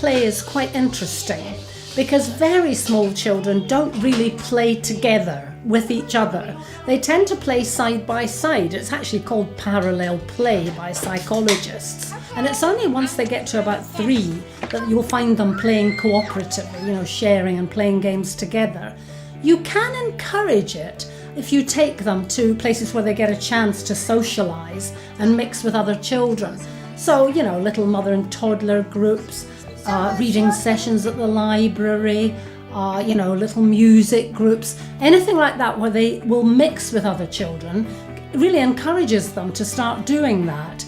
play is quite interesting because very small children don't really play together with each other. They tend to play side by side. It's actually called parallel play by psychologists. And it's only once they get to about 3 that you'll find them playing cooperatively, sharing and playing games together. You can encourage it if you take them to places where they get a chance to socialise and mix with other children. So, little mother and toddler groups, reading sessions at the library, little music groups, anything like that where they will mix with other children, really encourages them to start doing that.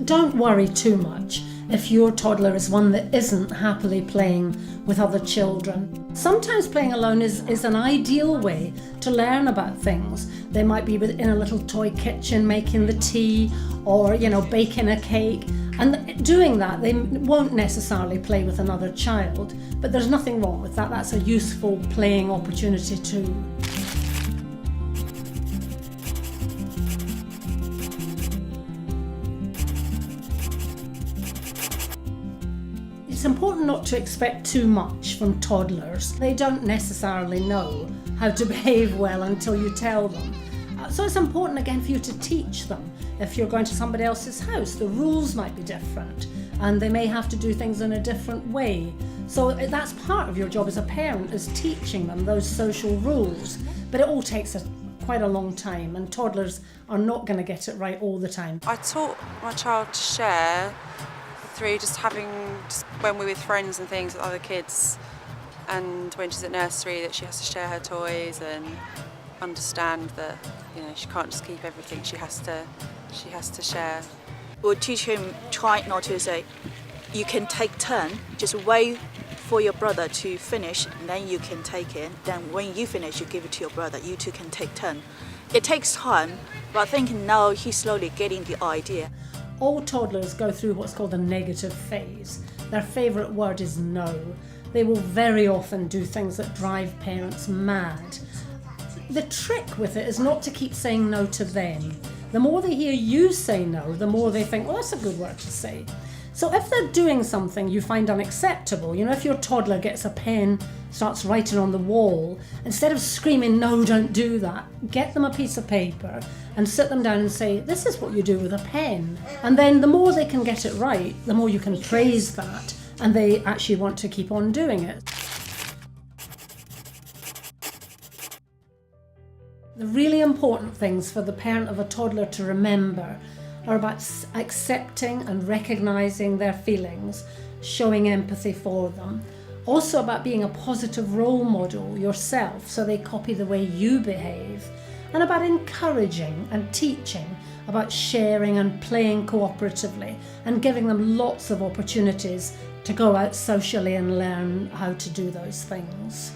Don't worry too much if your toddler is one that isn't happily playing with other children. Sometimes playing alone is an ideal way to learn about things. They might be in a little toy kitchen making the tea or, baking a cake. And doing that, they won't necessarily play with another child, but there's nothing wrong with that. That's a useful playing opportunity too. It's important not to expect too much from toddlers. They don't necessarily know how to behave well until you tell them. So it's important again for you to teach them. If you're going to somebody else's house, the rules might be different and they may have to do things in a different way. So that's part of your job as a parent, is teaching them those social rules. But it all takes quite a long time, and toddlers are not going to get it right all the time. I taught my child to share through just when we're with friends and things with other kids, and when she's at nursery, that she has to share her toys and understand that she can't just keep everything. She has to share. We'll teach him, try not to say, you can take turn, just wait for your brother to finish, and then you can take it. Then when you finish, you give it to your brother. You two can take turn. It takes time, but I think now he's slowly getting the idea. All toddlers go through what's called a negative phase. Their favourite word is no. They will very often do things that drive parents mad. The trick with it is not to keep saying no to them. The more they hear you say no, the more they think, well, that's a good word to say. So if they're doing something you find unacceptable, if your toddler gets a pen, starts writing on the wall, instead of screaming, no, don't do that, get them a piece of paper and sit them down and say, this is what you do with a pen. And then the more they can get it right, the more you can praise that, and they actually want to keep on doing it. The really important things for the parent of a toddler to remember are about accepting and recognising their feelings, showing empathy for them. Also about being a positive role model yourself so they copy the way you behave. And about encouraging and teaching about sharing and playing cooperatively and giving them lots of opportunities to go out socially and learn how to do those things.